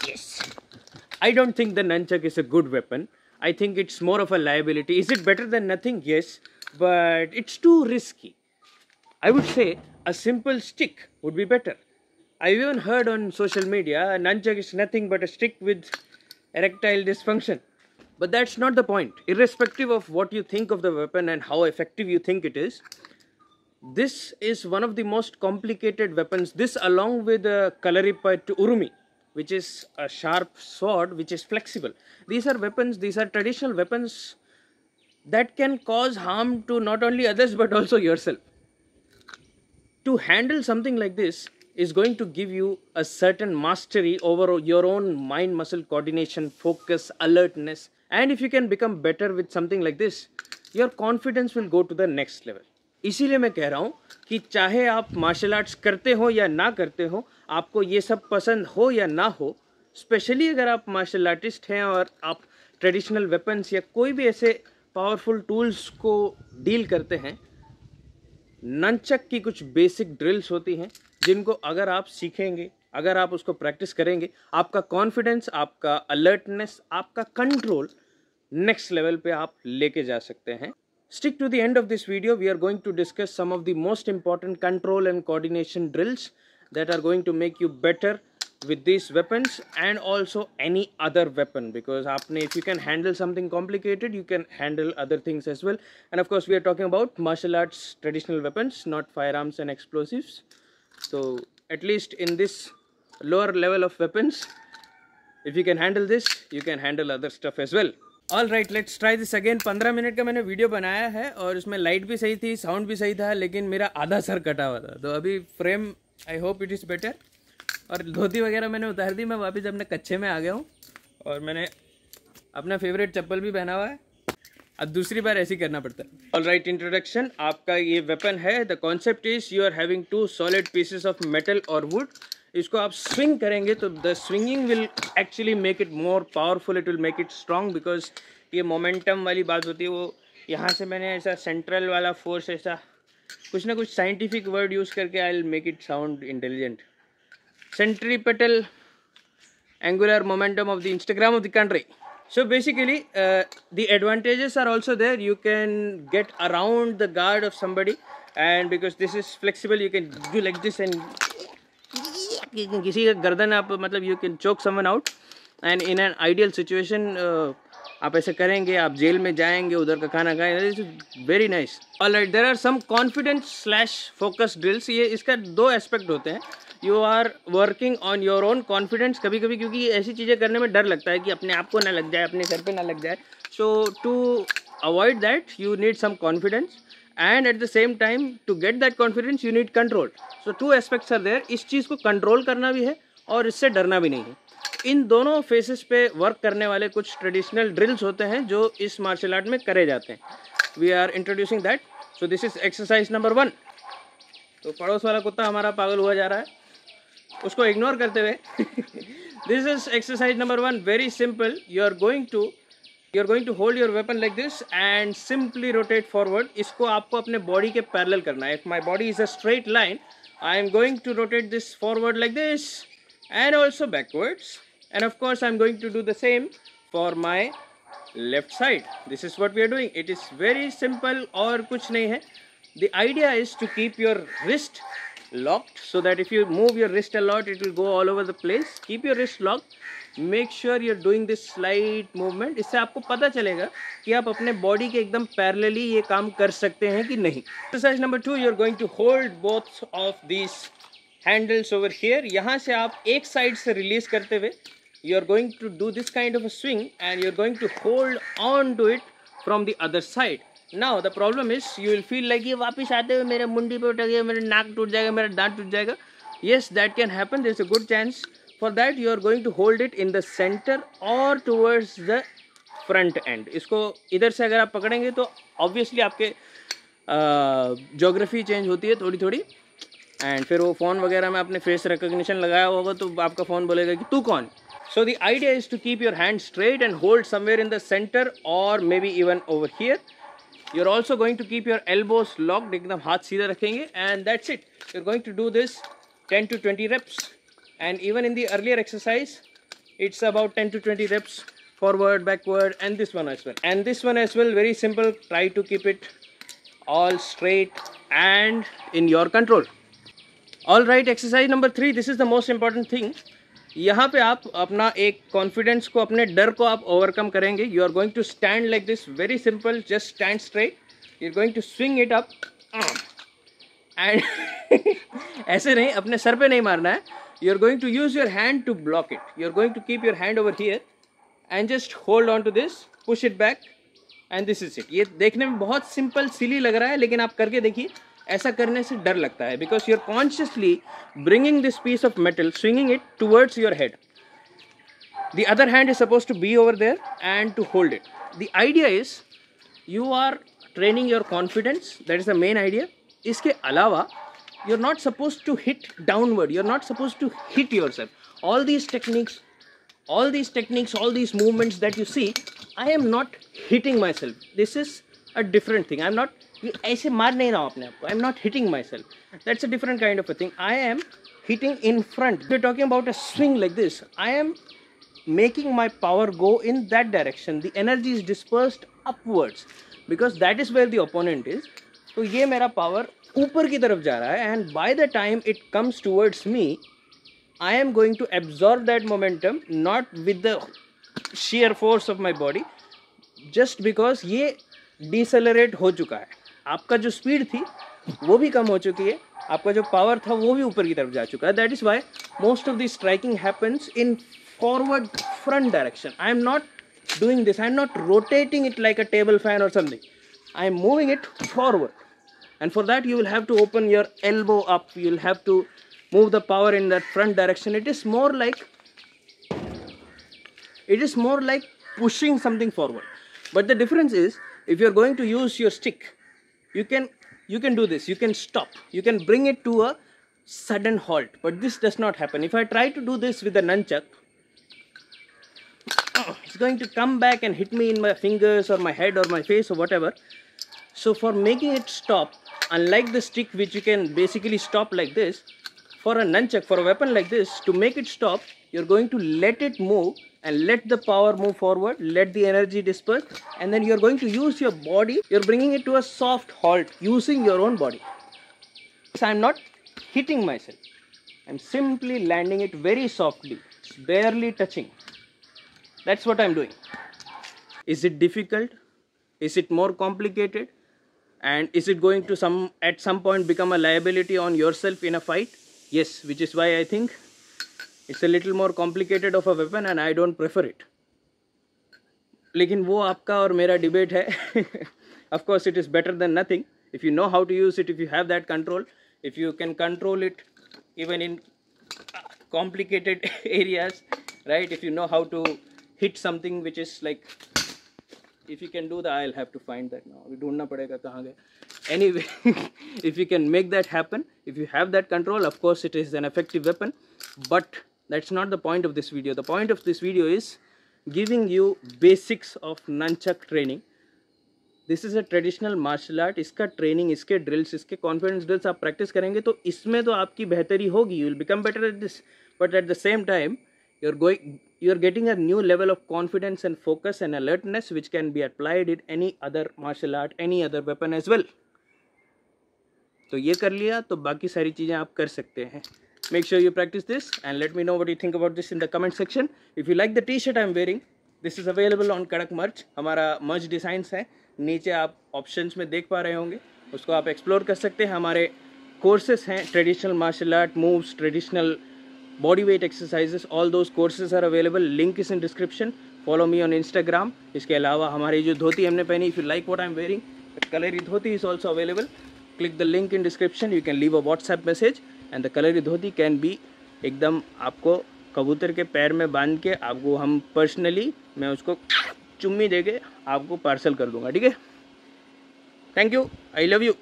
Yes. I don't think the nunchuck is a good weapon. I think it's more of a liability. Is it better than nothing? Yes, but it's too risky. I would say a simple stick would be better. I've even heard on social media a nunchuck is nothing but a stick with erectile dysfunction. But that's not the point. Irrespective of what you think of the weapon and how effective you think it is, this is one of the most complicated weapons. This, along with the Kalaripayattu Urumi, which is a sharp sword which is flexible. These are weapons, these are traditional weapons that can cause harm to not only others but also yourself. To handle something like this is going to give you a certain mastery over your own mind muscle coordination, focus, alertness, and if you can become better with something like this, your confidence will go to the next level. इसीलिए मैं कह रहा हूँ कि चाहे आप martial arts करते हो या ना करते हो, आपको ये सब पसंद हो या ना हो, स्पेशली अगर आप मार्शल आर्टिस्ट हैं और आप ट्रेडिशनल वेपन्स या कोई भी ऐसे पावरफुल टूल्स को डील करते हैं, नंचक की कुछ बेसिक ड्रिल्स होती हैं जिनको अगर आप सीखेंगे, अगर आप उसको प्रैक्टिस करेंगे, आपका कॉन्फिडेंस, आपका अलर्टनेस, आपका कंट्रोल नेक्स्ट लेवल पे आप लेके जा सकते हैं. Stick to the end of this video. We are going to discuss some of the most important control and coordination drills that are going to make you better with these weapons and also any other weapon, because if you can handle something complicated, you can handle other things as well. And of course, we are talking about martial arts traditional weapons, not firearms and explosives. So at least in this lower level of weapons, if you can handle this, you can handle other stuff as well. All right, let's try this again. 15 minute का मैंने video बनाया है और उसमें light भी सही थी, sound भी सही था, लेकिन मेरा आधा सर कटा हुआ था. तो अभी frame, I hope it is better. और धोती वगैरह मैंने उतार दी, मैं वापस अपने कच्चे में आ गया हूँ और मैंने अपना फेवरेट चप्पल भी पहना हुआ है. अब दूसरी बार ऐसे ही करना पड़ता है. All right, introduction. आपका ये वेपन है. The concept is you are having 2 solid pieces of metal और वुड. इसको आप स्विंग करेंगे तो the swinging will actually make it more powerful, it will make it strong, because ये मोमेंटम वाली बात होती है. वो यहाँ से मैंने ऐसा सेंट्रल वाला फोर्स, ऐसा कुछ ना कुछ साइंटिफिक वर्ड यूज़ करके I will make it sound intelligent. Centripetal angular momentum of the Instagram of the country. So basically the advantages are also there. You can get around the guard of somebody, and because this is flexible, you can do like this and किसी का गर्दन आप मतलब you can choke someone out, and in an ideal situation आप ऐसे करेंगे, आप jail में जाएंगे, उधर का खाना खाएंगे. This is very nice. Alright, there are some confidence/focus drills. ये इसका 2 एस्पेक्ट होते हैं. You are working on your own confidence. कभी कभी क्योंकि ऐसी चीज़ें करने में डर लगता है कि अपने आप को ना लग जाए, अपने सर पे ना लग जाए. So to avoid that you need some confidence, and at the same time to get that confidence you need control. So 2 aspects are there. इस चीज़ को कंट्रोल करना भी है और इससे डरना भी नहीं है. इन दोनों फेसेस पे वर्क करने वाले कुछ ट्रेडिशनल ड्रिल्स होते हैं जो इस मार्शल आर्ट में करे जाते हैं. We are introducing that. So this is exercise number 1. तो पड़ोस वाला कुत्ता हमारा पागल हुआ जा रहा है, उसको इग्नोर करते हुए this is exercise number 1. Very simple. You are going to hold your weapon like this and simply rotate forward. इसको आपको अपने बॉडी के पैरेलल करना है. If my body is a straight line, I am going to rotate this forward like this and also backwards, and of course I'm going to do the same for my left side. This is what we are doing. It is very simple और कुछ नहीं है. The idea is to keep your wrist locked so that if you move your wrist a lot it will go all over the place. Keep your wrist locked. Make sure you're doing this slight movement. इससे आपको पता चलेगा कि आप अपने body के एकदम parallelly ये काम कर सकते हैं कि नहीं. Exercise number 2, you're going to hold both of these handles over here. यहाँ से आप एक साइड से रिलीज करते हुए you are going to do this kind of a swing and you are going to hold on to it from the other side. Now the problem is you will feel like ये वापस आते हुए मेरे मुंडी पे उठ गया, मेरा नाक टूट जाएगा, मेरा दांत टूट जाएगा. Yes, that can happen. There is a good chance. For that you are going to hold it in the centre और टूवर्ड्स द फ्रंट एंड. इसको इधर से अगर आप पकड़ेंगे तो ऑब्वियसली आपके ज्योग्राफी चेंज होती है थोड़ी थोड़ी, एंड फिर वो फ़ोन वगैरह में आपने फेस रिकग्निशन लगाया होगा तो आपका फ़ोन बोलेगा कि तू कौन. So the idea is to keep your hand straight and hold somewhere in the centre और maybe even over here. You are also going to keep your elbows locked. एकदम हाथ सीधा रखेंगे and that's it. You are going to do this 10 to 20 reps. And even in the earlier exercise It's about 10 to 20 reps, forward, backward, and this one as well. And this one as well, very simple. Try to keep it all straight and in your control. All right, exercise number 3. This is the most important thing. यहाँ पे आप अपना एक confidence को, अपने डर को आप ओवरकम करेंगे. You are going to stand like this, very simple. Just stand straight. You are going to swing it up and ऐसे नहीं, अपने सर पे नहीं मारना है. You are going to use your hand to block it. You are going to keep your hand over here and just hold on to this, push it back and this is it. ये देखने में बहुत simple सिली लग रहा है, लेकिन आप करके देखिए. ऐसा करने से डर लगता है, because you are consciously bringing this piece of metal, swinging it towards your head. The other hand is suppose to be over there and to hold it. The idea is you are training your confidence. That is the main idea. इसके अलावा you are not suppose to hit downward. You are not suppose to hit yourself. All these techniques, all these movements that you see, I am not hitting myself. This is a different thing. I am not ऐसे मार नहीं रहा हूँ अपने आप को. I am not hitting myself. That's a different kind of a thing. I am hitting in front. We're talking about a swing like this. I am making my power go in that direction. The energy is dispersed upwards because that is where the opponent is. तो ये मेरा power ऊपर की तरफ जा रहा है, and by the time it comes towards me, I am going to absorb that momentum, not with the sheer force of my body, just because ये decelerate हो चुका है. आपका जो स्पीड थी वो भी कम हो चुकी है, आपका जो पावर था वो भी ऊपर की तरफ जा चुका है. That is why most of the striking happens in forward front direction. I am not doing this. I am not rotating it like a table fan और something. I am moving it forward, and for that you will have to open your elbow up. You will have to move the power in that front direction. It is more like pushing something forward. But the difference is, if you are going to use your stick, you can do this. You can stop. You can bring it to a sudden halt. But this does not happen. If I try to do this with a nunchuck, it's going to come back and hit me in my fingers or my head or my face or whatever. So for making it stop, unlike the stick which you can basically stop like this, for a nunchuck, for a weapon like this, to make it stop, you're going to let it move and let the power move forward, let the energy disperse, and then you're going to use your body. You're bringing it to a soft halt using your own body. So I'm not hitting myself. I'm simply landing it very softly. It's barely touching. That's what I'm doing. Is it difficult? Is it more complicated? And is it going to at some point become a liability on yourself in a fight? Yes, which is why I think it's a little more complicated of a weapon and I don't prefer it. लेकिन वो आपका और मेरा debate है. Of course, it is better than nothing. If you know how to use it, if you have that control, if you can control it even in complicated areas, right? If you know how to hit something which is like, if you can do that, I'll have to find that now. ढूंढना पड़ेगा कहाँ गए. Anyway, if you can make that happen, if you have that control, of course it is an effective weapon. But that's not the point of this video. The point of this video is giving you basics of nunchuck training. This is a traditional martial art. इसका training, इसके drills, इसके confidence drills आप practice करेंगे तो इसमें तो आपकी बेहतरी होगी. You will become better at this. But at the same time, you're getting a new level of confidence and focus and alertness which can be applied in any other martial art, any other weapon as well. तो ये कर लिया तो बाकी सारी चीज़ें आप कर सकते हैं. Make sure you practice this and let me know what you think about this in the comment section. If you like the t-shirt I'm wearing, this is available on Kadak Merch. हमारा merch designs है, नीचे आप options में देख पा रहे होंगे, उसको आप explore कर सकते हैं. हमारे courses हैं, traditional martial art moves, traditional body weight exercises, all those courses are available. Link is in description. Follow me on Instagram. इसके अलावा हमारी जो धोती हमने पहनी, if you like what I'm wearing, the Kalari dhoti is also available. Click the link in description. You can leave a WhatsApp message and the Kalari dhoti can be एकदम आपको कबूतर के पैर में बांध के आपको हम पर्सनली मैं उसको चुम्मी देके आपको पार्सल कर दूंगा. ठीक है? Thank you. I love you.